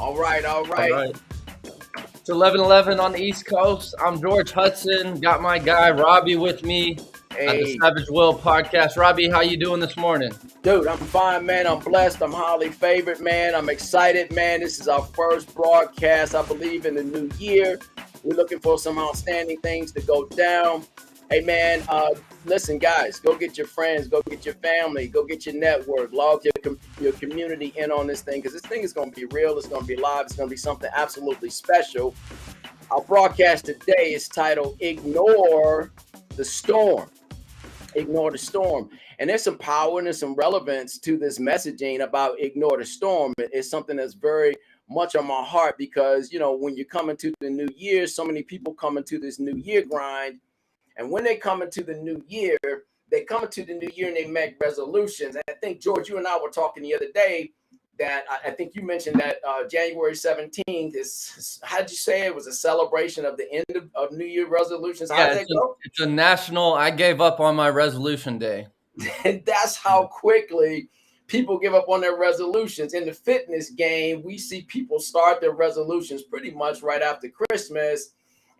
All right, all All right. right. It's 11:11 on the East Coast. I'm George Hudson. Got my guy Robbie with me at the Hey, Savage Will podcast. Robbie, how you doing this morning? dude, I'm fine, man. I'm blessed. I'm highly favored, man. I'm excited, man. This is our first broadcast, I believe, in the new year. We're looking for some outstanding things to go down. Hey, man, listen, guys, go get your friends, go get your family, go get your network, log your community in on this thing because this thing is going to be real. It's going to be live. It's going to be something absolutely special. Our broadcast today is titled Ignore the Storm. Ignore the storm. And there's some power and there's some relevance to this messaging about ignore the storm. It's something that's very much on my heart because, when you come into the new year, so many people come into this new year grind. And when they come into the new year, they come into the new year and they make resolutions. And I think, George, you and I were talking the other day that I think you mentioned that January 17th is, how did you say it was a celebration of the end of New Year resolutions? How Yeah, does that go? it's a national. I gave up on my resolution day. And that's how quickly people give up on their resolutions. In the fitness game, we see people start their resolutions pretty much right after Christmas.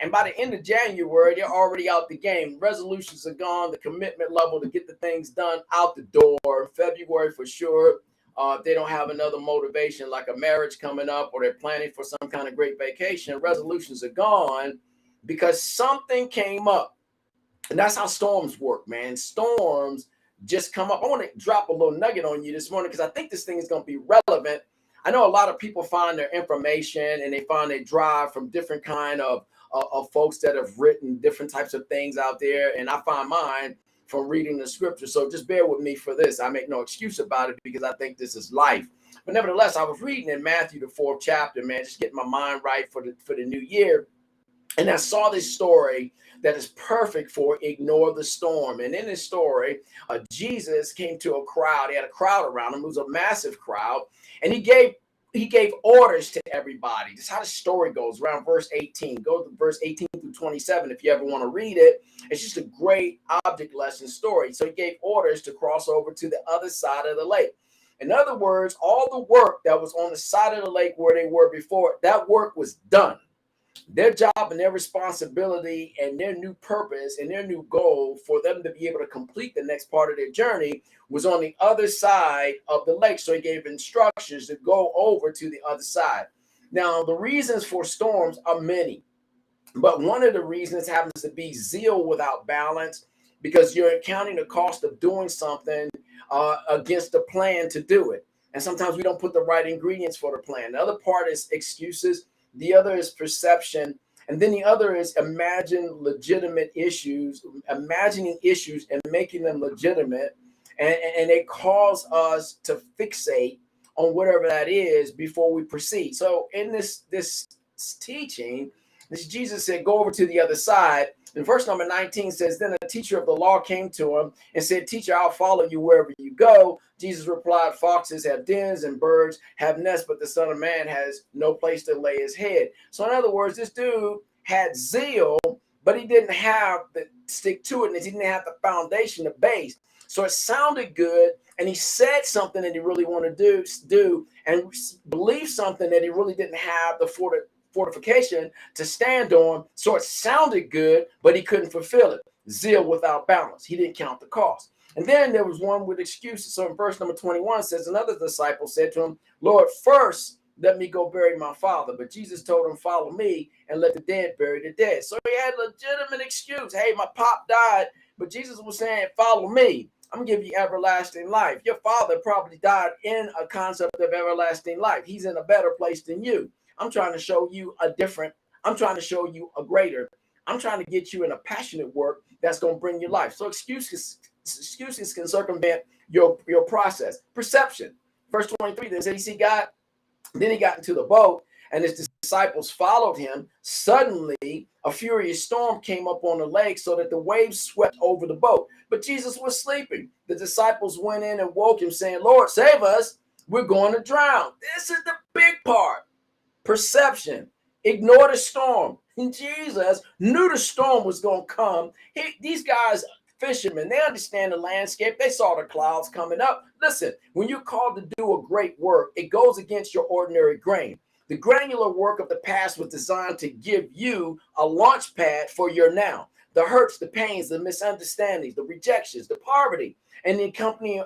And by the end of January, they're already out the game. Resolutions are gone. The commitment level to get the things done out the door. February for sure. If they don't have another motivation like a marriage coming up or they're planning for some kind of great vacation, resolutions are gone because something came up. And that's how storms work, man. Storms just come up. I want to drop a little nugget on you this morning because I think this thing is going to be relevant. I know a lot of people find their information and they find their drive from different kind of folks that have written different types of things out there. And I find mine from reading the scripture. So just bear with me for this. I make no excuse about it because I think this is life. But nevertheless, I was reading in Matthew, the 4th chapter, man, just getting my mind right for the new year. And I saw this story that is perfect for ignore the storm. And in this story, Jesus came to a crowd. He had a crowd around him. It was a massive crowd. And he gave orders to everybody. This is how the story goes around verse 18. Go to verse 18 through 27 if you ever want to read it. It's just a great object lesson story. So he gave orders to cross over to the other side of the lake. In other words, all the work that was on the side of the lake where they were before, that work was done. Their job and their responsibility and their new purpose and their new goal for them to be able to complete the next part of their journey was on the other side of the lake. So he gave instructions to go over to the other side. Now, the reasons for storms are many, but one of the reasons happens to be zeal without balance because you're counting the cost of doing something against the plan to do it. And sometimes we don't put the right ingredients for the plan. The other part is excuses. The other is perception. And then the other is imagining issues and making them legitimate. And it cause us to fixate on whatever that is before we proceed. So in this teaching, this Jesus said, go over to the other side. And verse number 19 says, then a teacher of the law came to him and said, teacher, I'll follow you wherever you go. Jesus replied, foxes have dens and birds have nests, but the Son of Man has no place to lay his head. So in other words, this dude had zeal, but he didn't have the stick to it, and he didn't have the foundation, the base. So it sounded good, and he said something that he really wanted to do and believed something that he really didn't have the fortification to stand on. So it sounded good, but he couldn't fulfill it. Zeal without balance. He didn't count the cost. And then there was one with excuses. So in verse number 21 says, another disciple said to him, Lord, first let me go bury my father. But Jesus told him, follow me and let the dead bury the dead. So he had a legitimate excuse. Hey, my pop died, but Jesus was saying, follow me. I'm going to give you everlasting life. Your father probably died in a concept of everlasting life. He's in a better place than you. I'm trying to show you I'm trying to show you a greater. I'm trying to get you in a passionate work that's going to bring you life. So excuses can circumvent your process. Perception. Verse 23, they said, then he got into the boat and his disciples followed him. Suddenly, a furious storm came up on the lake so that the waves swept over the boat. But Jesus was sleeping. The disciples went in and woke him saying, Lord, save us. We're going to drown. This is the big part. Perception. Ignore the storm. Jesus knew the storm was going to come. These guys, fishermen, they understand the landscape. They saw the clouds coming up. Listen, when you're called to do a great work, it goes against your ordinary grain. The granular work of the past was designed to give you a launch pad for your now. The hurts, the pains, the misunderstandings, the rejections, the poverty, and the accompanying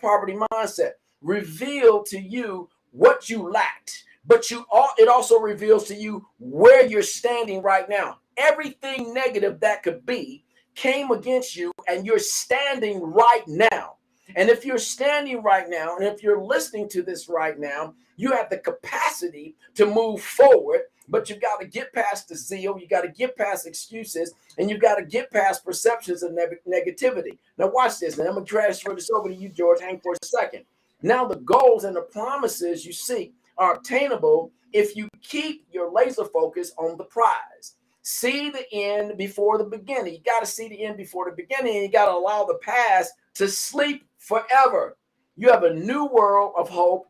poverty mindset reveal to you what you lacked, but it also reveals to you where you're standing right now. Everything negative that could be came against you, and you're standing right now. And if you're standing right now, and if you're listening to this right now, you have the capacity to move forward, but you've got to get past the zeal, you got to get past excuses, and you've got to get past perceptions of negativity. Now watch this, and I'm going to transfer this over to you, George. Hang for a second. Now the goals and the promises you seek are obtainable if you keep your laser focus on the prize. See the end before the beginning. You got to see the end before the beginning, and you got to allow the past to sleep forever. You have a new world of hope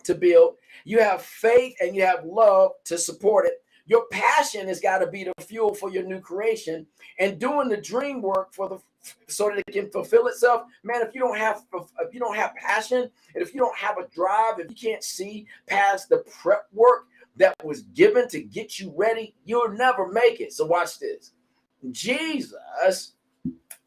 to build. You have faith and you have love to support it. Your passion has got to be the fuel for your new creation, and doing the dream work so that it can fulfill itself. Man, if you don't have passion, and if you don't have a drive, if you can't see past the prep work that was given to get you ready, you'll never make it. So watch this. Jesus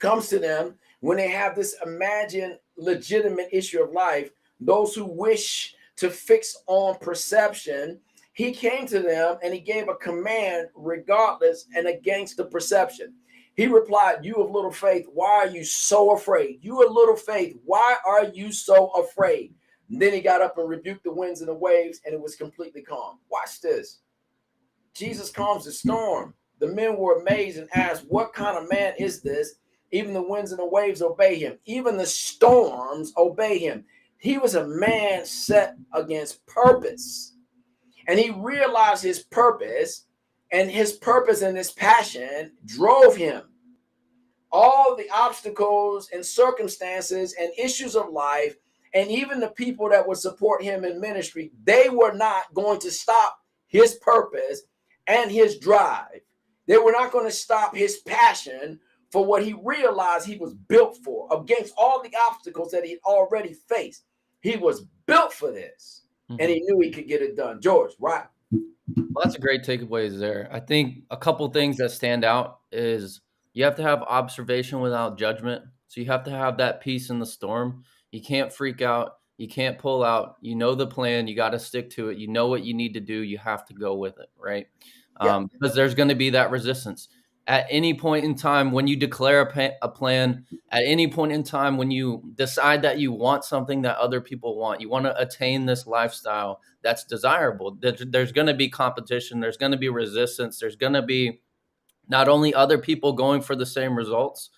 comes to them when they have this imagined legitimate issue of life, those who wish to fix on perception. He came to them and he gave a command regardless and against the perception. He replied, "You of little faith, why are you so afraid? You of little faith, why are you so afraid?" And then he got up and rebuked the winds and the waves, and it was completely calm. Watch this. Jesus calms the storm. The men were amazed and asked, "What kind of man is this? Even the winds and the waves obey him. Even the storms obey him." He was a man set against purpose. And he realized his purpose, and his purpose and his passion drove him. All the obstacles and circumstances and issues of life, and even the people that would support him in ministry, they were not going to stop his purpose and his drive. They were not going to stop his passion for what he realized he was built for, against all the obstacles that he already faced. He was built for this, and he knew he could get it done. George, right? Well, that's a great takeaways there. I think a couple things that stand out is you have to have observation without judgment. So you have to have that peace in the storm. You can't freak out. You can't pull out. You know the plan. You got to stick to it. You know what you need to do. You have to go with it, right? Yeah. Because there's going to be that resistance. At any point in time when you declare a plan, at any point in time when you decide that you want something that other people want, you want to attain this lifestyle that's desirable, there's going to be competition, there's going to be resistance, there's going to be not only other people going for the same results,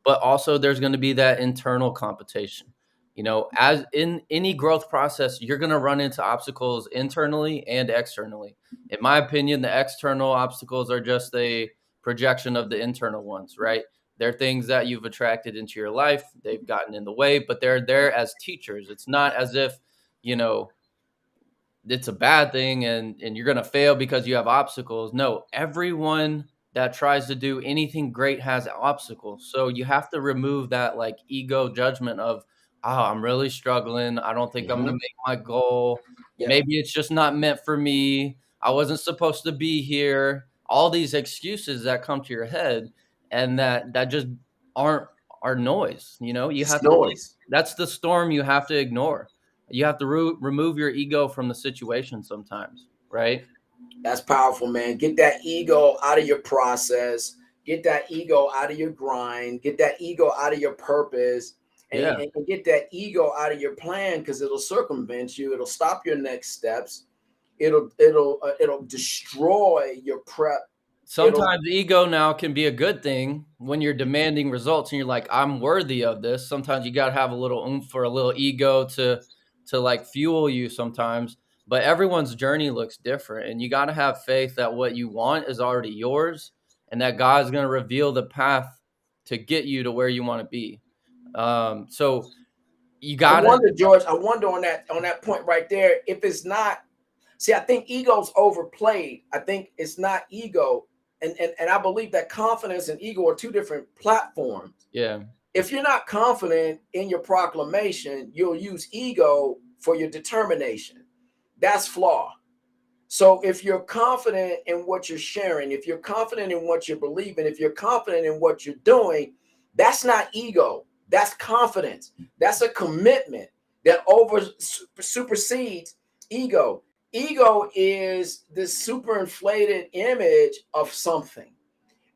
but also there's going to be that internal competition. You know, as in any growth process, you're going to run into obstacles internally and externally. In my opinion, the external obstacles are just a projection of the internal ones, right? They're things that you've attracted into your life. They've gotten in the way, but they're there as teachers. It's not as if, you know, it's a bad thing and you're going to fail because you have obstacles. No, everyone that tries to do anything great has obstacles. So you have to remove that like ego judgment of, oh, I'm really struggling. I don't think I'm going to make my goal. Yeah. Maybe it's just not meant for me. I wasn't supposed to be here. All these excuses that come to your head and that just are noise. You know, you have noise. That's the storm you have to ignore. You have to remove your ego from the situation sometimes, right? That's powerful, man. Get that ego out of your process. Get that ego out of your grind. Get that ego out of your purpose. And get that ego out of your plan, because it'll circumvent you. It'll stop your next steps. It'll destroy your prep. Sometimes ego now can be a good thing when you're demanding results and you're like, I'm worthy of this. Sometimes you got to have a little oomph or a little ego to like fuel you sometimes. But everyone's journey looks different, and you got to have faith that what you want is already yours and that God's going to reveal the path to get you to where you want to be. So you got to George, I wonder on that point right there, if it's not, see, I think ego's overplayed. I think it's not ego. And I believe that confidence and ego are two different platforms. Yeah. If you're not confident in your proclamation, you'll use ego for your determination. That's flaw. So if you're confident in what you're sharing, if you're confident in what you're believing, if you're confident in what you're doing, that's not ego. That's confidence. That's a commitment that supersedes ego. Ego is this superinflated image of something,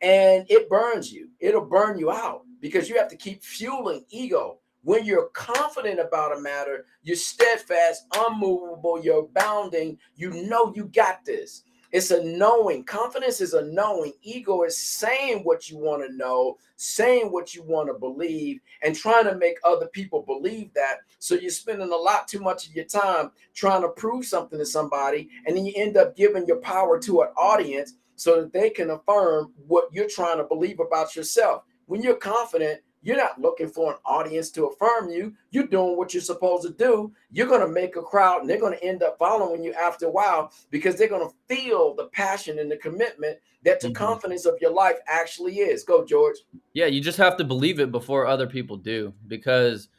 and it burns you. It'll burn you out because you have to keep fueling ego. When you're confident about a matter, you're steadfast, unmovable, you're abounding, you know you got this. It's a knowing. Confidence is a knowing. Ego is saying what you want to know, saying what you want to believe, and trying to make other people believe that. So you're spending a lot too much of your time trying to prove something to somebody, and then you end up giving your power to an audience so that they can affirm what you're trying to believe about yourself. When you're confident, you're not looking for an audience to affirm you. You're doing what you're supposed to do. You're going to make a crowd, and they're going to end up following you after a while because they're going to feel the passion and the commitment that the confidence of your life actually is. Go, George. Yeah, you just have to believe it before other people do, because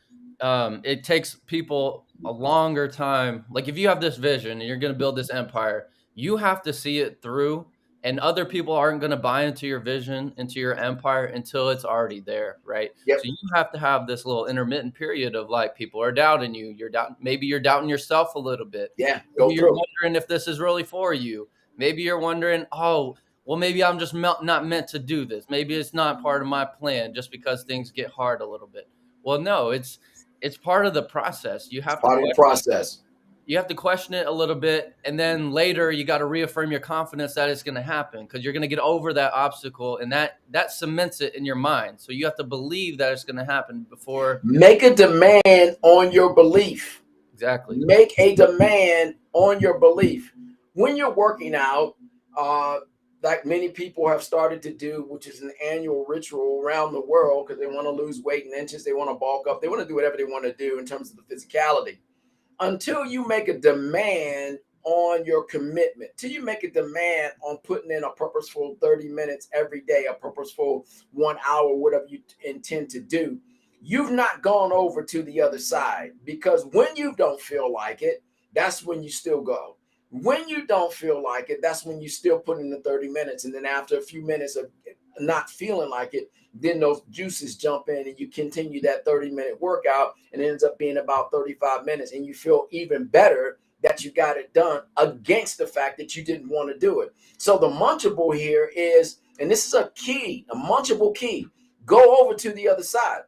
it takes people a longer time. Like if you have this vision and you're going to build this empire, you have to see it through, and other people aren't going to buy into your vision, into your empire until it's already there, right? Yep. So you have to have this little intermittent period of like people are doubting you. Maybe you're doubting yourself a little bit. Yeah, Maybe go you're through. wondering if this is really for you. Maybe you're wondering, oh, well, maybe I'm just not meant to do this. Maybe it's not part of my plan just because things get hard a little bit. Well, no, it's part of the process. You have to Part of the process. question it a little bit, and then later you got to reaffirm your confidence that it's going to happen, because you're going to get over that obstacle, and that cements it in your mind. So you have to believe that it's going to happen before. Make a demand on your belief. Exactly. Make a demand on your belief. When you're working out, like many people have started to do, which is an annual ritual around the world because they want to lose weight in inches, they want to bulk up, they want to do whatever they want to do in terms of the physicality. Until you make a demand on your commitment, till you make a demand on putting in a purposeful 30 minutes every day, a purposeful 1 hour, whatever you intend to do, you've not gone over to the other side. Because when you don't feel like it, that's when you still go. When you don't feel like it, that's when you still put in the 30 minutes. And then after a few minutes of not feeling like it, then those juices jump in and you continue that 30-minute workout, and it ends up being about 35 minutes. And you feel even better that you got it done against the fact that you didn't want to do it. So the munchable here is, and this is a key, a munchable key, go over to the other side.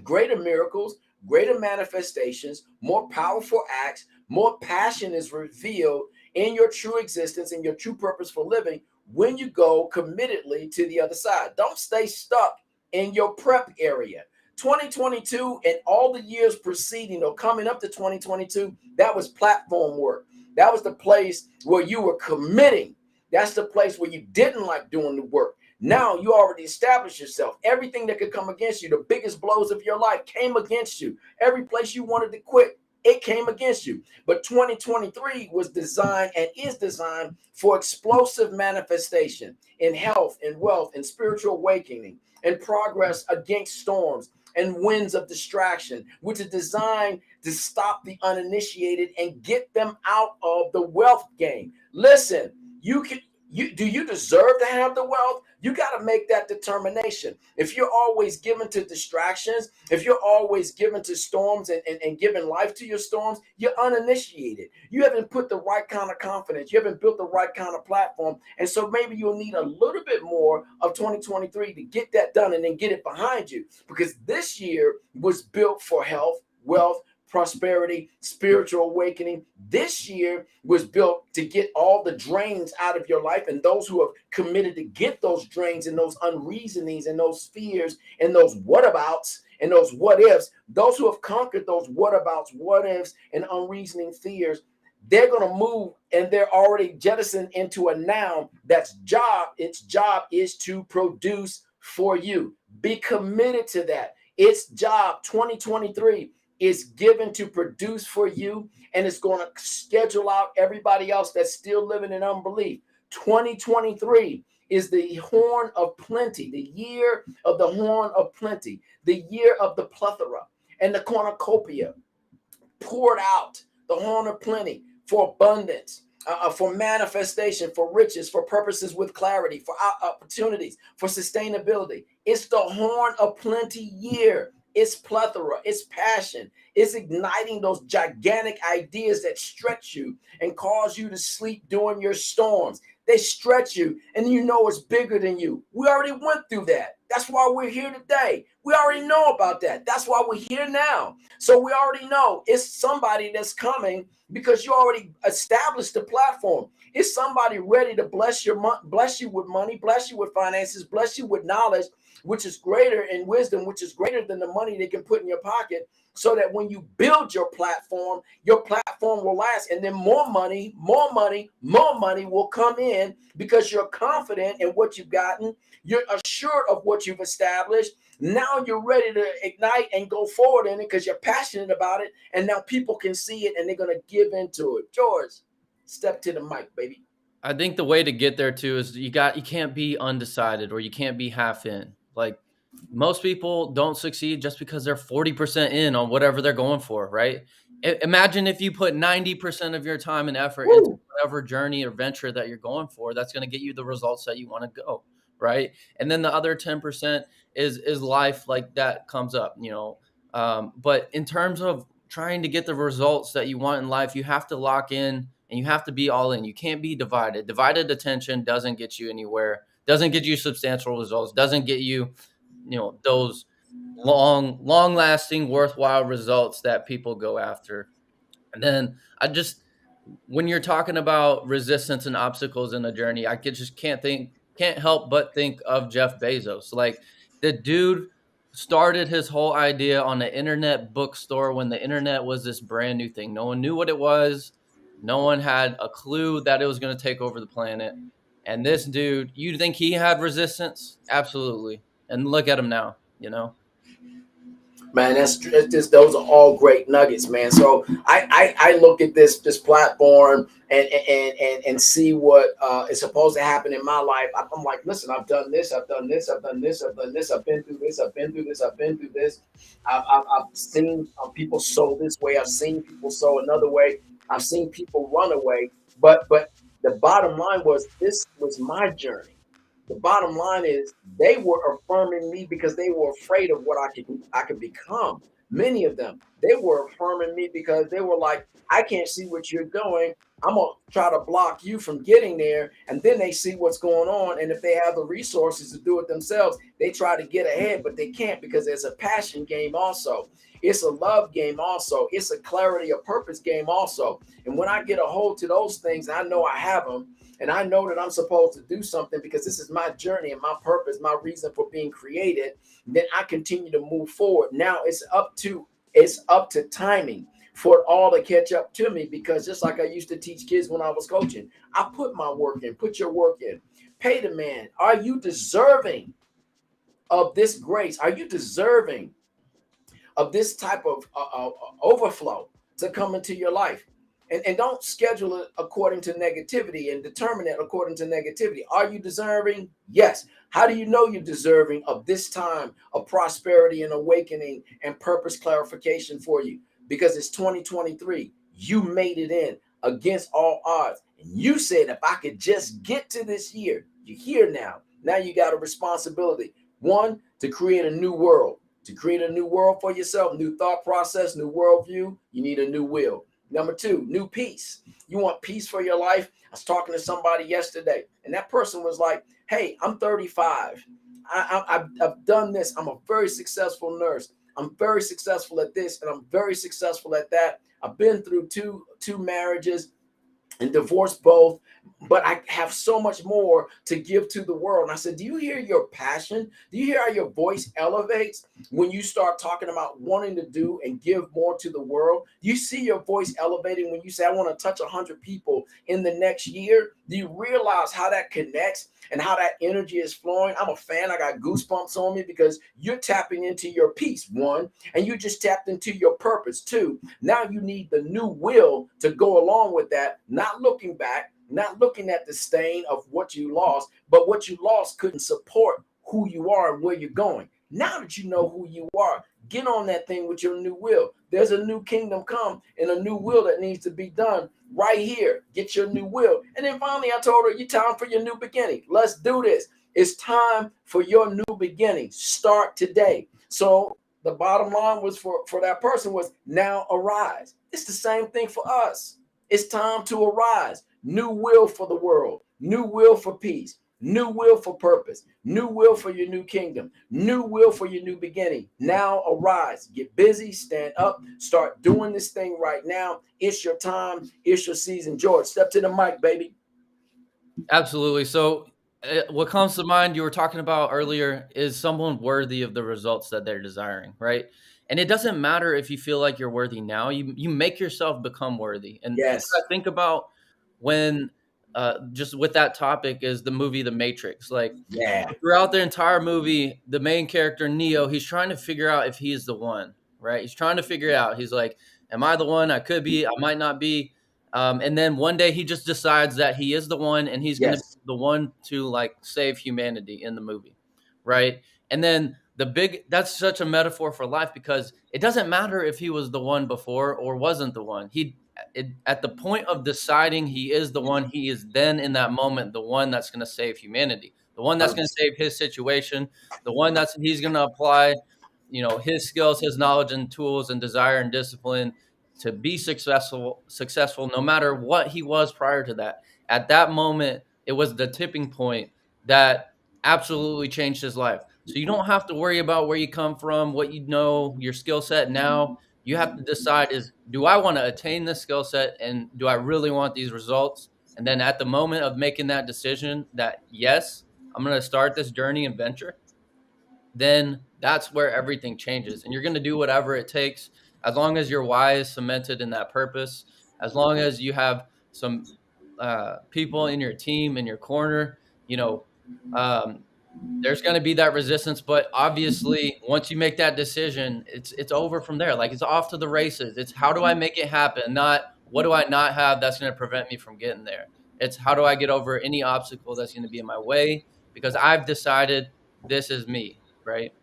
Greater miracles, greater manifestations, more powerful acts, more passion is revealed in your true existence and your true purpose for living when you go committedly to the other side. Don't stay stuck in your prep area. 2022 and all the years preceding or coming up to 2022, that was platform work. That was the place where you were committing. That's the place where you didn't like doing the work. Now you already established yourself. Everything that could come against you, the biggest blows of your life came against you. Every place you wanted to quit, it came against you. But 2023 was designed and is designed for explosive manifestation in health and wealth and spiritual awakening and progress against storms and winds of distraction, which is designed to stop the uninitiated and get them out of the wealth game. Listen, do you deserve to have the wealth? You got to make that determination. If you're always given to distractions, if you're always given to storms and giving life to your storms, you're uninitiated. You haven't put the right kind of confidence. You haven't built the right kind of platform. And so maybe you'll need a little bit more of 2023 to get that done and then get it behind you. Because this year was built for health, wealth, prosperity, spiritual awakening. This year was built to get all the drains out of your life, and those who have committed to get those drains and those unreasonings and those fears and those whatabouts and those what ifs, those who have conquered those whatabouts, what ifs, and unreasoning fears, they're going to move, and they're already jettisoned into a noun that's job. Its job is to produce for you. Be committed to that. Its job, 2023, is given to produce for you, and it's going to schedule out everybody else that's still living in unbelief. 2023 is the horn of plenty, the year of the horn of plenty, the year of the plethora and the cornucopia poured out, the horn of plenty for abundance. for manifestation, for riches, for purposes with clarity, for opportunities, for sustainability. It's the horn of plenty year. It's plethora, it's passion, it's igniting those gigantic ideas that stretch you and cause you to sleep during your storms. They stretch you, and you know it's bigger than you. We already went through that. That's why we're here today. We already know about that. That's why we're here now. So we already know it's somebody that's coming because you already established the platform. It's somebody ready to bless you with money, bless you with finances, bless you with knowledge, which is greater in wisdom, which is greater than the money they can put in your pocket, so that when you build your platform will last. And then more money will come in because you're confident in what you've gotten. You're assured of what you've established. Now you're ready to ignite and go forward in it because you're passionate about it. And now people can see it and they're going to give into it. George, step to the mic, baby. I think the way to get there too is you can't be undecided, or you can't be half in. Like, most people don't succeed just because they're 40% in on whatever they're going for, right? Imagine if you put 90% of your time and effort into whatever journey or venture that you're going for, that's going to get you the results that you want to go, right? And then the other 10% is life, like that comes up, but in terms of trying to get the results that you want in life, you have to lock in and you have to be all in. You can't be divided. Divided attention doesn't get you anywhere, doesn't get you substantial results, doesn't get you, those long lasting, worthwhile results that people go after. And then when you're talking about resistance and obstacles in a journey, can't help but think of Jeff Bezos. Like, the dude started his whole idea on the internet bookstore when the internet was this brand new thing. No one knew what it was. No one had a clue that it was going to take over the planet. And this dude, you think he had resistance? Absolutely. And look at him now, Man, that's just, those are all great nuggets, man. So I look at this platform and see what is supposed to happen in my life. I'm like, listen, I've done this, I've done this, I've done this, I've done this, I've been through this, I've been through this, I've been through this. I've seen people sow this way, I've seen people sow another way, I've seen people run away. But the bottom line was, this was my journey. The bottom line is, they were affirming me because they were afraid of what I could become. Many of them, they were affirming me because they were like, I can't see what you're doing. I'm gonna try to block you from getting there. And then they see what's going on, and if they have the resources to do it themselves, they try to get ahead, but they can't, because there's a passion game also. It's a love game also. It's a clarity of purpose game also. And when I get a hold to those things, I know I have them. And I know that I'm supposed to do something because this is my journey and my purpose, my reason for being created. Then I continue to move forward. Now it's up to timing for it all to catch up to me, because just like I used to teach kids when I was coaching, I put my work in, put your work in, pay the man. Are you deserving of this grace? Are you deserving of this type of overflow to come into your life? And don't schedule it according to negativity and determine it according to negativity. Are you deserving? Yes. How do you know you're deserving of this time of prosperity and awakening and purpose clarification for you? Because it's 2023. You made it in against all odds. And you said, if I could just get to this year, you're here now. Now you got a responsibility. One, to create a new world. To create a new world for yourself, new thought process, new worldview, you need a new will. Number two, new peace. You want peace for your life? I was talking to somebody yesterday, and that person was like, hey, I'm 35. I've done this. I'm a very successful nurse. I'm very successful at this, and I'm very successful at that. I've been through two marriages and divorced both, but I have so much more to give to the world. And I said, do you hear your passion? Do you hear how your voice elevates when you start talking about wanting to do and give more to the world? You see your voice elevating when you say, I want to touch 100 people in the next year. Do you realize how that connects and how that energy is flowing? I'm a fan. I got goosebumps on me because you're tapping into your peace, one, and you just tapped into your purpose, two. Now you need the new will to go along with that, not looking back, not looking at the stain of what you lost, but what you lost couldn't support who you are and where you're going. Now that you know who you are, get on that thing with your new will. There's a new kingdom come and a new will that needs to be done right here. Get your new will. And then finally, I told her, it's time for your new beginning. Let's do this. It's time for your new beginning. Start today. So the bottom line was for that person was now arise. It's the same thing for us. It's time to arise. New will for the world. New will for peace. New will for purpose. New will for your new kingdom. New will for your new beginning. Now arise. Get busy. Stand up. Start doing this thing right now. It's your time. It's your season. George, step to the mic, baby. Absolutely. So what comes to mind you were talking about earlier is someone worthy of the results that they're desiring, right? And it doesn't matter if you feel like you're worthy now. You make yourself become worthy. And Yes. I think about when just with that topic is the movie The Matrix. Like Yeah. throughout the entire movie, the main character Neo, he's trying to figure out if he is the one, right? He's trying to figure it out. He's like, am I the one? I could be, I might not be. And then one day he just decides that he is the one and he's going to Yes. be the one to like save humanity in the movie, right? And then that's such a metaphor for life because it doesn't matter if he was the one before or wasn't the one. At the point of deciding he is the one, he is then in that moment the one that's going to save humanity, the one that's going to save his situation, the one that's he's going to apply, his skills, his knowledge and tools and desire and discipline to be successful no matter what he was prior to that. At that moment, it was the tipping point that absolutely changed his life. So you don't have to worry about where you come from, what you know, your skill set now. You have to decide do I want to attain this skill set and do I really want these results? And then at the moment of making that decision that yes, I'm going to start this journey and venture, then that's where everything changes. And you're going to do whatever it takes as long as your why is cemented in that purpose, as long as you have some people in your team, in your corner, there's going to be that resistance. But obviously, once you make that decision, it's over from there. Like it's off to the races. It's how do I make it happen? Not what do I not have that's going to prevent me from getting there. It's how do I get over any obstacle that's going to be in my way because I've decided this is me. Right.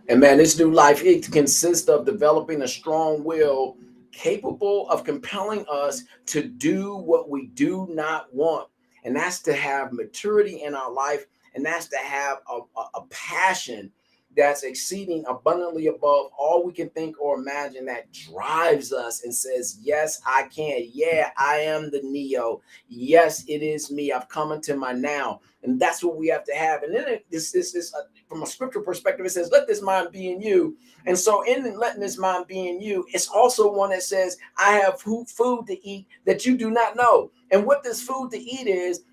And man, this new life, it consists of developing a strong will capable of compelling us to do what we do not want. And that's to have maturity in our life. And that's to have a passion that's exceeding abundantly above all we can think or imagine that drives us and says, yes, I can. Yeah, I am the Neo. Yes, it is me. I've come into my now. And that's what we have to have. And then from a scriptural perspective, it says, let this mind be in you. And so in letting this mind be in you, it's also one that says, I have food to eat that you do not know. And what this food to eat is,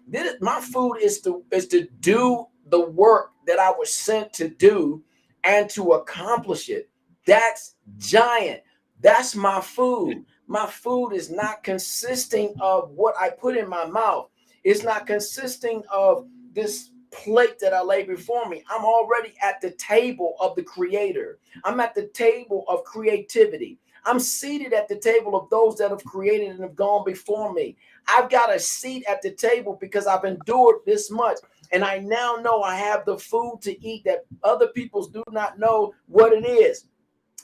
my food is to do the work that I was sent to do and to accomplish it. That's giant. That's my food. My food is not consisting of what I put in my mouth. It's not consisting of this plate that I lay before me. I'm already at the table of the Creator. I'm at the table of creativity. I'm seated at the table of those that have created and have gone before me. I've got a seat at the table because I've endured this much. And I now know I have the food to eat that other people do not know what it is.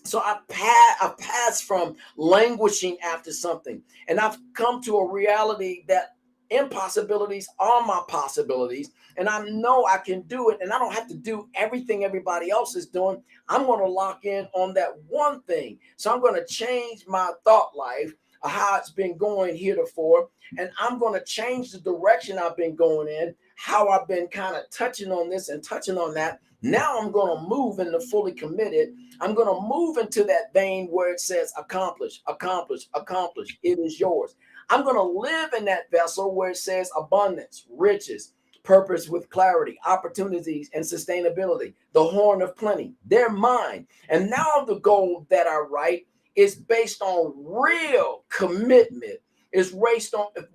So I pass from languishing after something. And I've come to a reality that impossibilities are my possibilities. And I know I can do it. And I don't have to do everything everybody else is doing. I'm going to lock in on that one thing. So I'm going to change my thought life, how it's been going heretofore. And I'm going to change the direction I've been going in, how I've been kind of touching on this and touching on that. Now I'm going to move into fully committed. I'm going to move into that vein where it says accomplish, accomplish, accomplish. It is yours. I'm going to live in that vessel where it says abundance, riches, purpose with clarity, opportunities, and sustainability. The horn of plenty. They're mine. And now the goal that I write is based on real commitment. Is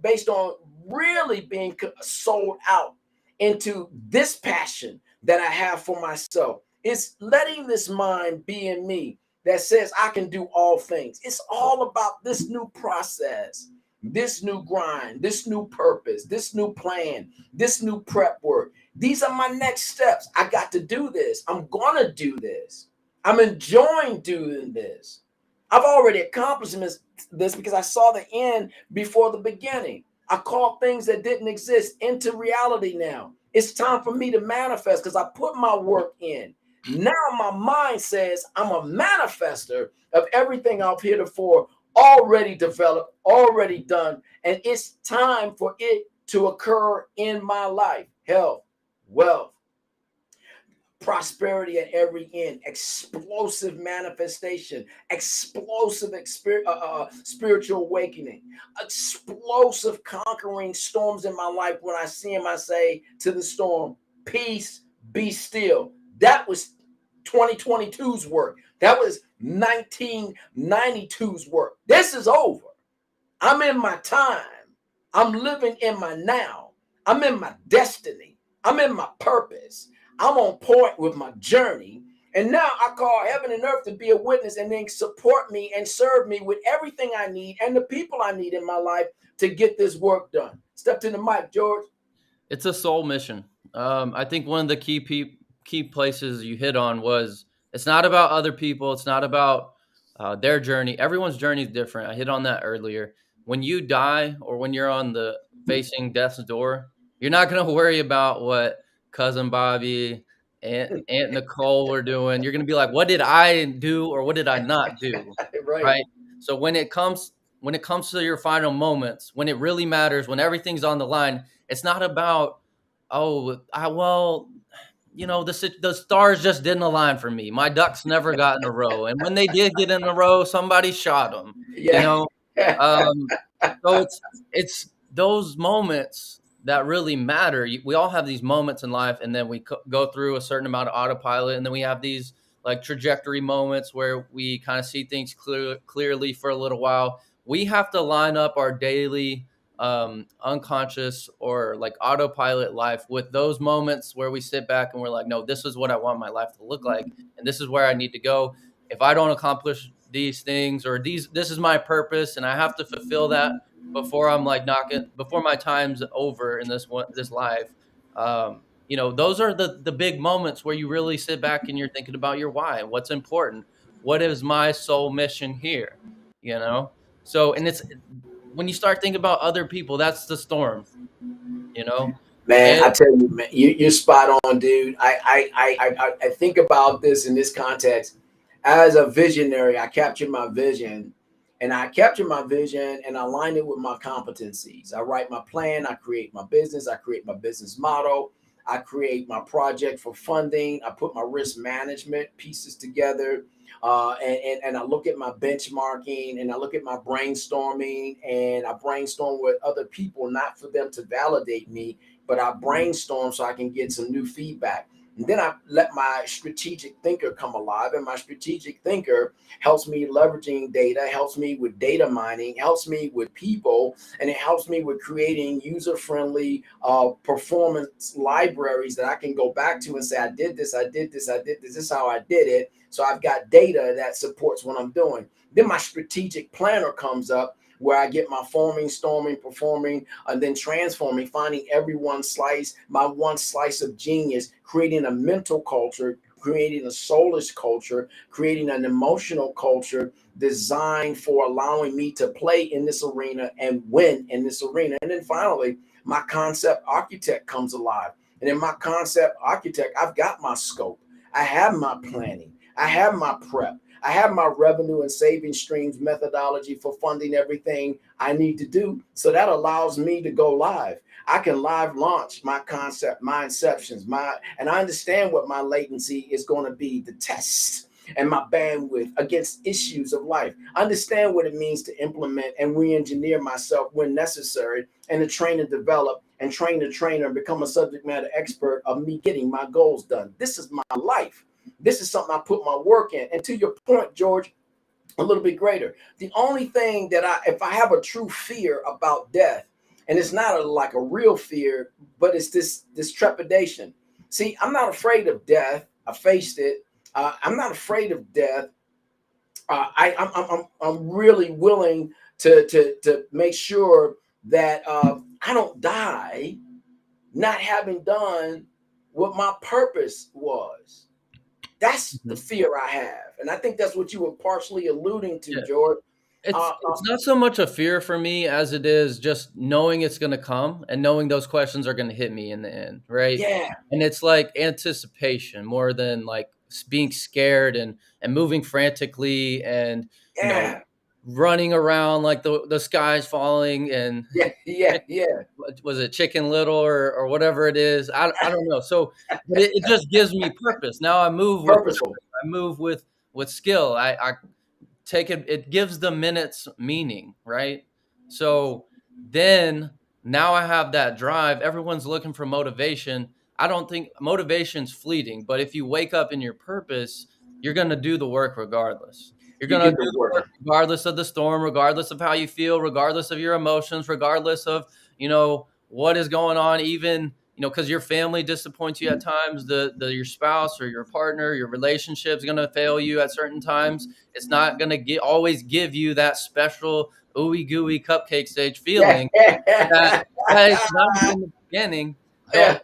based on really being sold out into this passion that I have for myself. It's letting this mind be in me that says I can do all things. It's all about this new process, this new grind, this new purpose, this new plan, this new prep work. These are my next steps. I got to do this. I'm going to do this. I'm enjoying doing this. I've already accomplished this because I saw the end before the beginning. I called things that didn't exist into reality now. It's time for me to manifest because I put my work in. Now my mind says I'm a manifester of everything I've heretofore already developed, already done, and it's time for it to occur in my life. Health, wealth, prosperity at every end, explosive manifestation, explosive spiritual awakening, explosive conquering storms in my life. When I see him, I say to the storm, peace, be still. That was 2022's work. That was 1992's work. This is over. I'm in my time. I'm living in my now. I'm in my destiny. I'm in my purpose. I'm on point with my journey. And now I call heaven and earth to be a witness and then support me and serve me with everything I need and the people I need in my life to get this work done. Step to the mic, George. It's a soul mission. I think one of the key places you hit on was it's not about other people. It's not about their journey. Everyone's journey is different. I hit on that earlier. When you die or when you're on the facing death's door, you're not going to worry about what cousin Bobby, Aunt Nicole were doing. You're going to be like, what did I do or what did I not do? Right. Right. So when it comes to your final moments, when it really matters, when everything's on the line, it's not about, the stars just didn't align for me. My ducks never got in a row, and when they did get in a row, somebody shot them. You Yeah. know, um, so it's those moments that really matter. We all have these moments in life, and then we go through a certain amount of autopilot, and then we have these like trajectory moments where we kind of see things clearly for a little while. We have to line up our daily unconscious or like autopilot life with those moments where we sit back and we're like, no, this is what I want my life to look like, and this is where I need to go. If I don't accomplish these things or this is my purpose, and I have to fulfill that before I'm like knocking before my time's over in this life. Those are the big moments where you really sit back and you're thinking about your why, what's important, what is my soul mission here, you know. So, and it's when you start thinking about other people, that's the storm, you know. Man, And I tell you, man, you're spot on, dude. I think about this in this context. As a visionary, I captured my vision, and I capture my vision and align it with my competencies. I write my plan, I create my business, I create my business model, I create my project for funding, I put my risk management pieces together, and I look at my benchmarking and I look at my brainstorming, and I brainstorm with other people, not for them to validate me, but I brainstorm so I can get some new feedback. And then I let my strategic thinker come alive, and my strategic thinker helps me leveraging data, helps me with data mining, helps me with people, and it helps me with creating user-friendly performance libraries that I can go back to and say, I did this, I did this, I did this, this is how I did it. So I've got data that supports what I'm doing. Then my strategic planner comes up, where I get my forming, storming, performing, and then transforming, finding every one slice, my one slice of genius, creating a mental culture, creating a soulish culture, creating an emotional culture designed for allowing me to play in this arena and win in this arena. And then finally, my concept architect comes alive. And in my concept architect, I've got my scope, I have my planning, I have my prep, I have my revenue and saving streams methodology for funding everything I need to do. So that allows me to go live. I can live launch my concept, my inceptions, and I understand what my latency is going to be, the test and my bandwidth against issues of life. I understand what it means to implement and re-engineer myself when necessary, and to train and develop and train the trainer and become a subject matter expert of me getting my goals done. This is my life. This is something I put my work in. And to your point, George, a little bit greater. The only thing that if I have a true fear about death, and it's not like a real fear, but it's this trepidation. See, I'm not afraid of death. I faced it. I'm not afraid of death. I'm really willing to make sure that I don't die not having done what my purpose was. That's the fear I have. And I think that's what you were partially alluding to, Yeah. George. It's not so much a fear for me as it is just knowing it's going to come and knowing those questions are going to hit me in the end, right? Yeah. And it's like anticipation more than like being scared and moving frantically and you know Yeah. running around like the sky's falling and Yeah. was it Chicken Little or whatever it is? I don't know. So but it just gives me purpose. Now I move with Purposeful. I move with skill. I take it gives the minutes meaning, right? So then now I have that drive. Everyone's looking for motivation. I don't think motivation's fleeting, but if you wake up in your purpose, you're going to do the work regardless. You're You going to get do the the work. work regardless of the storm, regardless of how you feel, regardless of your emotions, regardless of, what is going on, even, because your family disappoints you at times, your spouse or your partner, your relationship is going to fail you at certain times. It's not going to always give you that special ooey gooey cupcake stage feeling that it's not in the beginning. Yeah.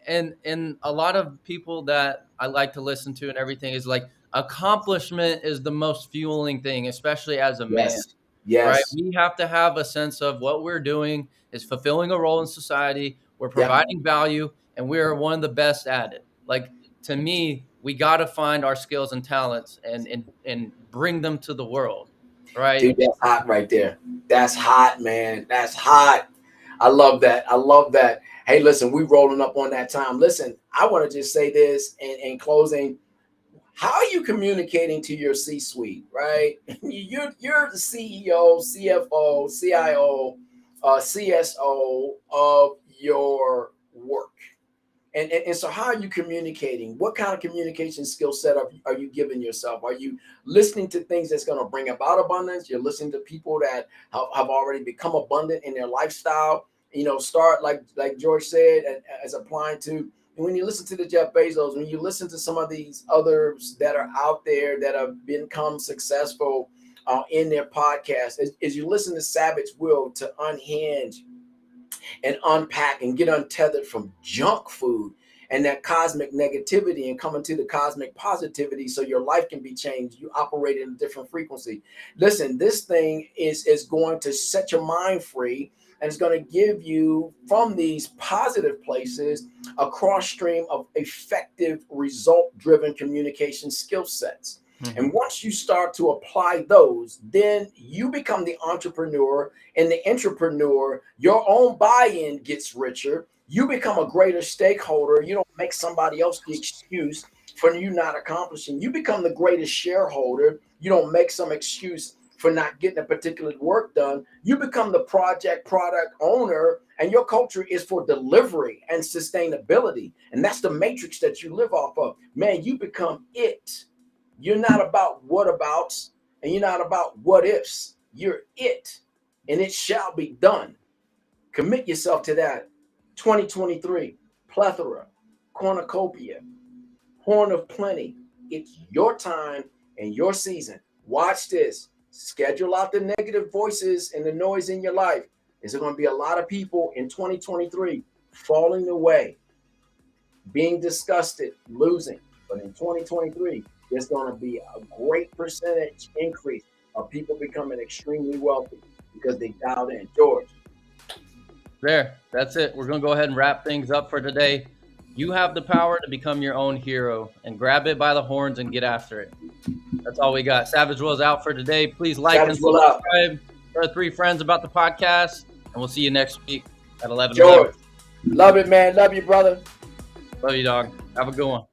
And a lot of people that I like to listen to and everything is like accomplishment is the most fueling thing, especially as a man. Right? Yes. We have to have a sense of what we're doing is fulfilling a role in society. We're Yep. providing value, and we're one of the best at it. Like, to me, we got to find our skills and talents and bring them to the world. Right? Dude, that's hot right there. That's hot, man. That's hot. I love that. I love that. Hey, listen, we rolling up on that time. Listen, I want to just say this in closing. How are you communicating to your C-suite, right? You're the CEO, CFO, CIO, CSO of your work. And so how are you communicating? What kind of communication skill set are you giving yourself? Are you listening to things that's going to bring about abundance? You're listening to people that have already become abundant in their lifestyle. Start like George said, as applying to when you listen to the Jeff Bezos, when you listen to some of these others that are out there that have become successful in their podcast, as you listen to Savage Will to unhinge and unpack and get untethered from junk food and that cosmic negativity and come into the cosmic positivity so your life can be changed. You operate in a different frequency. Listen, this thing is going to set your mind free, and it's going to give you, from these positive places, a cross stream of effective result-driven communication skill sets. Mm-hmm. And once you start to apply those, then you become the entrepreneur, and the entrepreneur, your own buy-in gets richer. You become a greater stakeholder. You don't make somebody else the excuse for you not accomplishing. You become the greatest shareholder. You don't make some excuse for not getting a particular work done. You become the product owner, and your culture is for delivery and sustainability. And that's the matrix that you live off of. Man, you become it. You're not about whatabouts, and you're not about what ifs. You're it, and it shall be done. Commit yourself to that. 2023, plethora, cornucopia, horn of plenty. It's your time and your season. Watch this. Schedule out the negative voices and the noise in your life. There's going to be a lot of people in 2023 falling away, being disgusted, losing. But in 2023, there's going to be a great percentage increase of people becoming extremely wealthy because they dialed in. George. There, that's it. We're going to go ahead and wrap things up for today. You have the power to become your own hero, and grab it by the horns and get after it. That's all we got. Savage Will's out for today. Please like and subscribe to our 3 friends about the podcast, and we'll see you next week at 11. George, love it, man. Love you, brother. Love you, dog. Have a good one.